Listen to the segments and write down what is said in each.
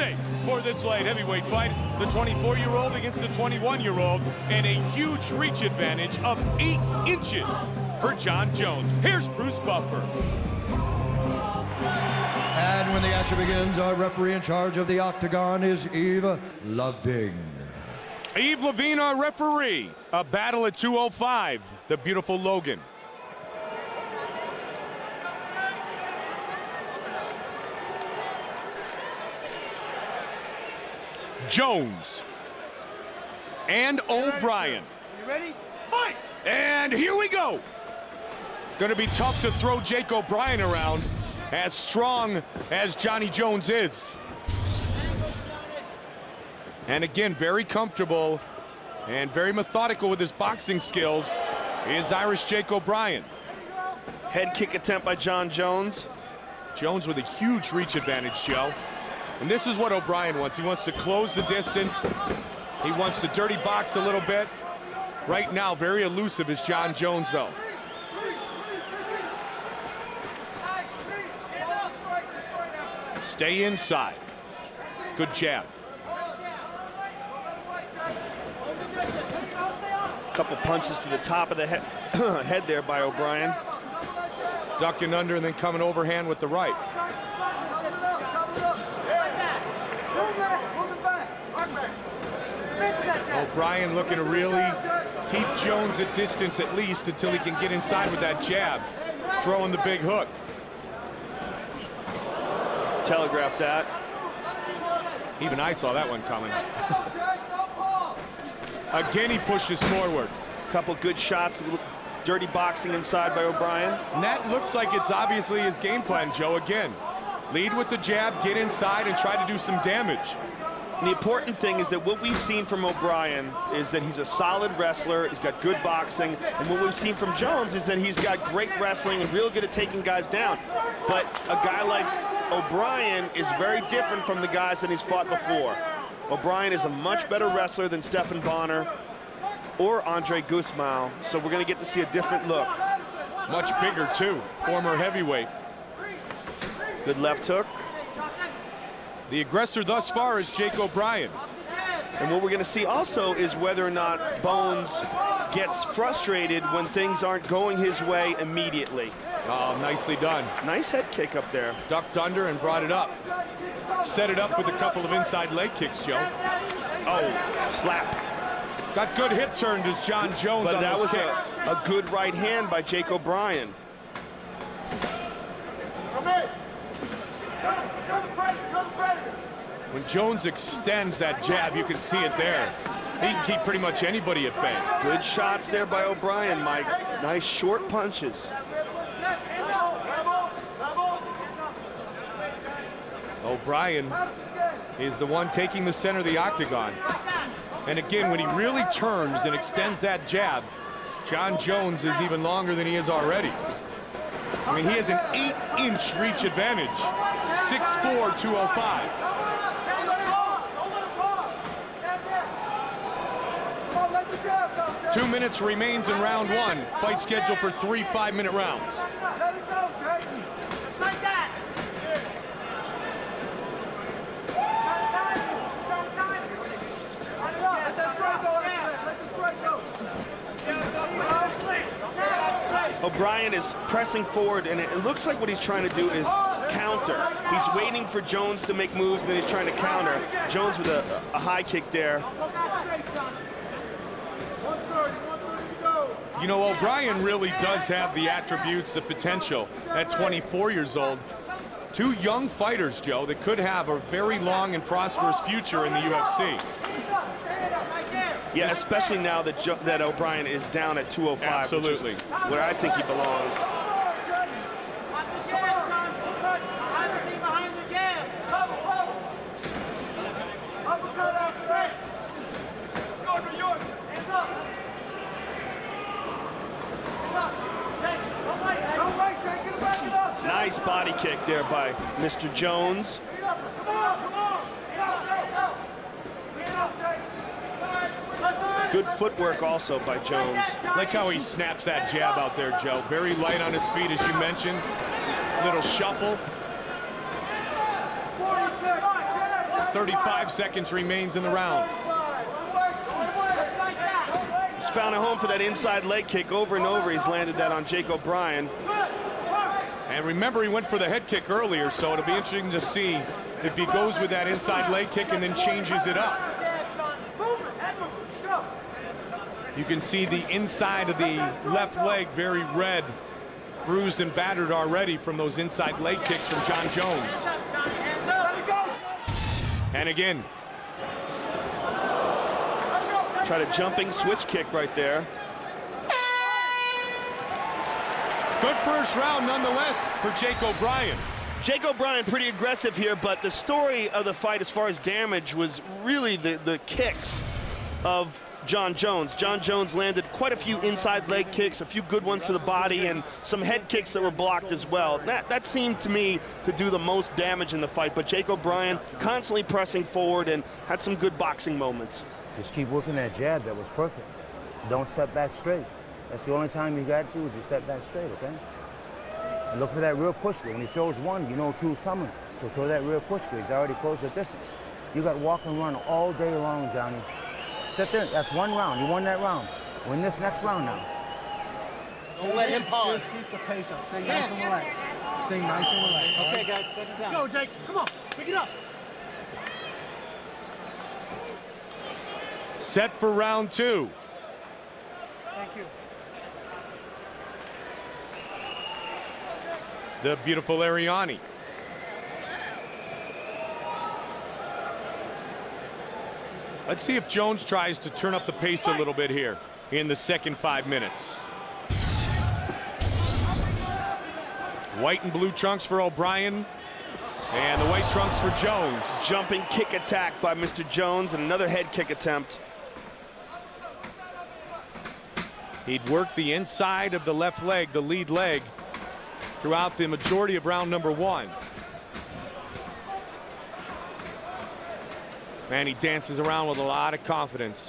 say for this light heavyweight fight? The 24-year-old against the 21-year-old, and a huge reach advantage of 8 inches for Jon Jones. Here's Bruce Buffer. And when the action begins, our referee in charge of the octagon is Yves Lavigne. Yves Lavigne, our referee. A battle at 205, the beautiful Logan. Jones and O'Brien. You ready? Fight! And here we go. Gonna be tough to throw Jake O'Brien around, as strong as Johnny Jones is. And again, very comfortable and very methodical with his boxing skills is Irish Jake O'Brien. Head kick attempt by Jon Jones. Jones with a huge reach advantage, Joe. And this is what O'Brien wants. He wants to close the distance. He wants to dirty box a little bit. Right now, very elusive is Jon Jones, though. Stay inside. Good jab. Couple punches to the top of the head there by O'Brien. Ducking under and then coming overhand with the right. O'Brien looking to really keep Jones at distance at least until he can get inside with that jab, throwing the big hook. Telegraphed that. Even I saw that one coming. Again, he pushes forward. Couple good shots, a little dirty boxing inside by O'Brien. And that looks like it's obviously his game plan, Joe. Again, lead with the jab, get inside, and try to do some damage. And the important thing is that what we've seen from O'Brien is that he's a solid wrestler, he's got good boxing, and what we've seen from Jones is that he's got great wrestling and real good at taking guys down. But a guy like O'Brien is very different from the guys that he's fought before. O'Brien is a much better wrestler than Stephan Bonnar or Andre Gusmão, so we're going to get to see a different look. Much bigger, too. Former heavyweight. Good left hook. The aggressor thus far is Jake O'Brien. And what we're going to see also is whether or not Bones gets frustrated when things aren't going his way immediately. Oh, nicely done. Nice head kick up there. Ducked under and brought it up. Set it up with a couple of inside leg kicks, Joe. Oh, slap. Got good hip turn, does Jon Jones But on that those was kicks. a good right hand by Jake O'Brien. When Jones extends that jab, you can see it there. He can keep pretty much anybody at bay. Good shots there by O'Brien, Mike. Nice short punches. O'Brien is the one taking the center of the octagon. And again, when he really turns and extends that jab, Jon Jones is even longer than he is already. I mean, he has an 8-inch reach advantage. 6'4", 205. Two minutes remains in round one. Fight scheduled for 3 5-minute rounds. O'Brien is pressing forward, and it looks like what he's trying to do is counter. He's waiting for Jones to make moves, and then he's trying to counter. Jones with a high kick there. You know, O'Brien really does have the attributes, the potential at 24 years old. Two young fighters, Joe, that could have a very long and prosperous future in the UFC. Yeah, especially now that O'Brien is down at 205. Absolutely. Which is where I think he belongs. Nice body kick there by Mr. Jones. Good footwork also by Jones. Like how he snaps that jab out there, Joe. Very light on his feet, as you mentioned. Little shuffle. 35 seconds remains in the round. He's found a home for that inside leg kick over and over. He's landed that on Jake O'Brien. And remember, he went for the head kick earlier, so it'll be interesting to see if he goes with that inside leg kick and then changes it up. You can see the inside of the left leg very red, bruised and battered already from those inside leg kicks from Jon Jones. And again. Tried a jumping switch kick right there. Good first round nonetheless for Jake O'Brien. Jake O'Brien pretty aggressive here, but the story of the fight as far as damage was really the kicks of Jon Jones. Jon Jones landed quite a few inside leg kicks, a few good ones to the body, and some head kicks that were blocked as well. That seemed to me to do the most damage in the fight, but Jake O'Brien constantly pressing forward and had some good boxing moments. Just keep working that jab. That was perfect. Don't step back straight. That's the only time you got to is just step back straight, okay? And look for that rear push grip. When he throws one, you know two's coming. So throw that rear push grip. He's already closed the distance. You got to walk and run all day long, Johnny. Sit there. That's one round. You won that round. Win this next round now. Don't let him pause. Just keep the pace up. Stay nice and relaxed. Stay nice and relaxed. Okay, guys, set it down. Go, Jake. Come on. Pick it up. Set for round two. Thank you. The beautiful Arianny. Let's see if Jones tries to turn up the pace a little bit here in the second 5 minutes. White and blue trunks for O'Brien, and the white trunks for Jones. Jumping kick attack by Mr. Jones and another head kick attempt. He'd worked the inside of the left leg, the lead leg, throughout the majority of round number one. And he dances around with a lot of confidence.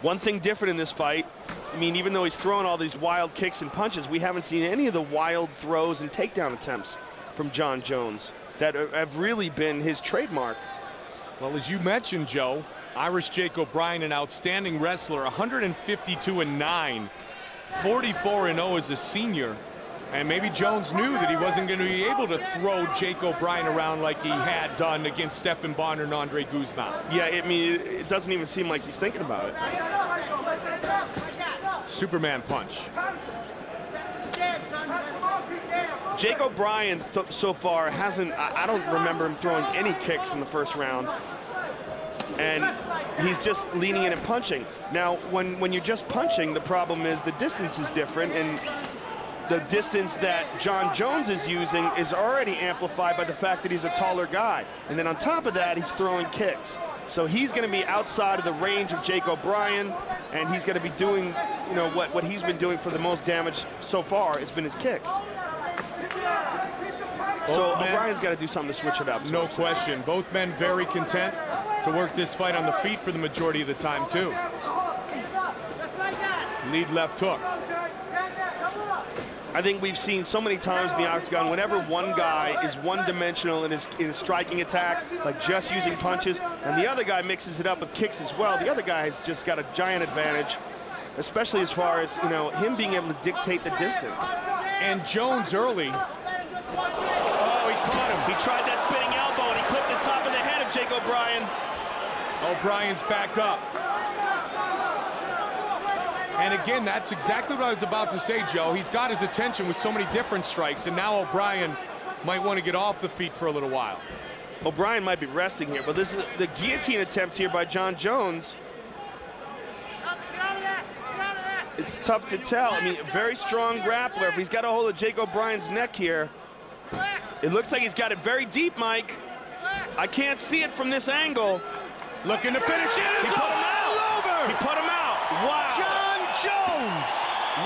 One thing different in this fight, I mean, even though he's throwing all these wild kicks and punches, we haven't seen any of the wild throws and takedown attempts from Jon Jones that have really been his trademark. Well, as you mentioned, Joe, Irish Jake O'Brien, an outstanding wrestler, 152-9, 44-0 as a senior. And maybe Jones knew that he wasn't going to be able to throw Jake O'Brien around like he had done against Stephan Bonner and Andre Guzman. Yeah, I mean, it doesn't even seem like he's thinking about it. Superman punch. Jake O'Brien so far hasn't, I don't remember him throwing any kicks in the first round. And he's just leaning in and punching. Now, when you're just punching, the problem is the distance is different, and the distance that Jon Jones is using is already amplified by the fact that he's a taller guy. And then on top of that, he's throwing kicks. So he's going to be outside of the range of Jake O'Brien, and he's going to be doing, you know, what he's been doing for the most damage so far has been his kicks. So O'Brien's got to do something to switch it up. No question. Both men very content to work this fight on the feet for the majority of the time, too. Lead left hook. I think we've seen so many times in the octagon, whenever one guy is one-dimensional in his striking attack, like just using punches, and the other guy mixes it up with kicks as well, the other guy has just got a giant advantage, especially as far as, you know, him being able to dictate the distance. And Jones early. Oh, he caught him. He tried that spinning elbow, and he clipped the top of the head of Jake O'Brien. O'Brien's back up. And again, that's exactly what I was about to say, Joe. He's got his attention with so many different strikes, and now O'Brien might want to get off the feet for a little while. O'Brien might be resting here, but this is the guillotine attempt here by Jon Jones. It's tough to tell. I mean, very strong grappler. If he's got a hold of Jake O'Brien's neck here, it looks like he's got it very deep, Mike. I can't see it from this angle. Looking to finish it. He put him out. He put him out. Wow. Jon Jones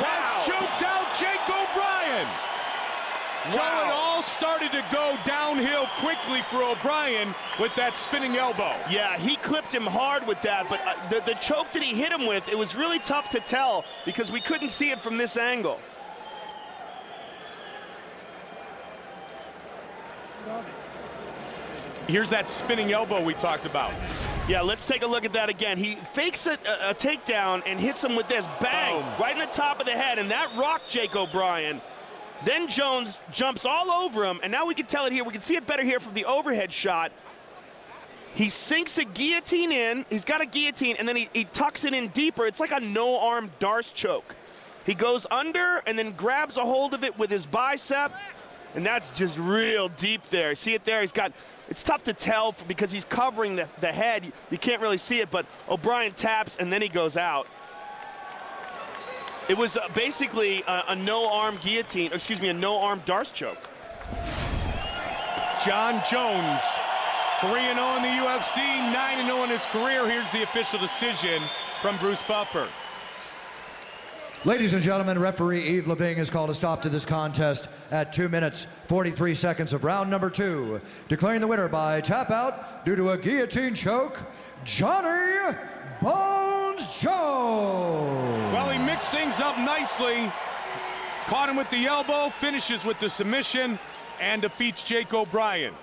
has choked out Jake O'Brien. Joe, it all started to go downhill quickly for O'Brien with that spinning elbow. Yeah, he clipped him hard with that, but the choke that he hit him with, it was really tough to tell because we couldn't see it from this angle. Here's that spinning elbow we talked about. Yeah, let's take a look at that again. He fakes a takedown and hits him with this. Bang! Boom. Right in the top of the head, and that rocked Jake O'Brien. Then Jones jumps all over him, and now we can tell it here. We can see it better here from the overhead shot. He sinks a guillotine in. He's got a guillotine, and then he tucks it in deeper. It's like a no-arm Darce choke. He goes under and then grabs a hold of it with his bicep, and that's just real deep there. See it there? He's got, it's tough to tell because he's covering the head. You can't really see it, but O'Brien taps, and then he goes out. It was basically a no-arm guillotine, excuse me, a no-arm Darce choke. Jon Jones, 3-0 in the UFC, 9-0 in his career. Here's the official decision from Bruce Buffer. Ladies and gentlemen, referee Yves Lavigne has called a stop to this contest at 2 minutes, 43 seconds of round number 2, declaring the winner by tap out due to a guillotine choke, Johnny Bones Jones. Well, he mixed things up nicely. Caught him with the elbow, finishes with the submission, and defeats Jake O'Brien.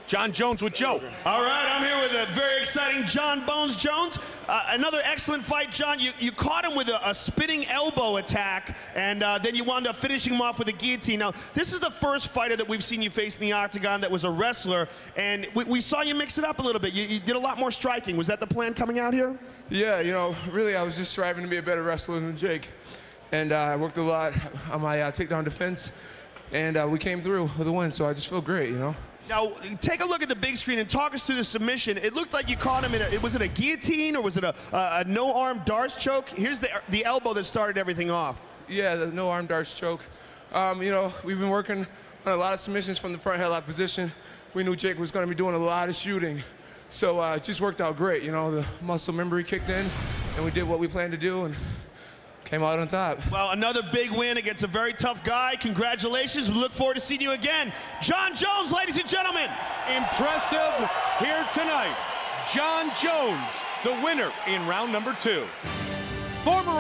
Jon Jones with Joe. All right, I'm here with a very exciting Jon Bones Jones. Another excellent fight, Jon. You caught him with a spinning elbow attack, and then you wound up finishing him off with a guillotine. Now, this is the first fighter that we've seen you face in the octagon that was a wrestler, and we saw you mix it up a little bit. You did a lot more striking. Was that the plan coming out here? Yeah, you know, really I was just striving to be a better wrestler than Jake. And I worked a lot on my takedown defense, and we came through with a win, so I just feel great, you know? Now, take a look at the big screen and talk us through the submission. It looked like you caught him in was it a guillotine or was it a no-arm Darce choke? Here's the elbow that started everything off. Yeah, the no-arm Darce choke. You know, we've been working on a lot of submissions from the front headlock position. We knew Jake was going to be doing a lot of shooting. So it just worked out great, you know. The muscle memory kicked in, and we did what we planned to do, and came out on top. Well, another big win against a very tough guy. Congratulations. We look forward to seeing you again. Jon Jones, ladies and gentlemen. Impressive here tonight. Jon Jones, the winner in round number 2. Former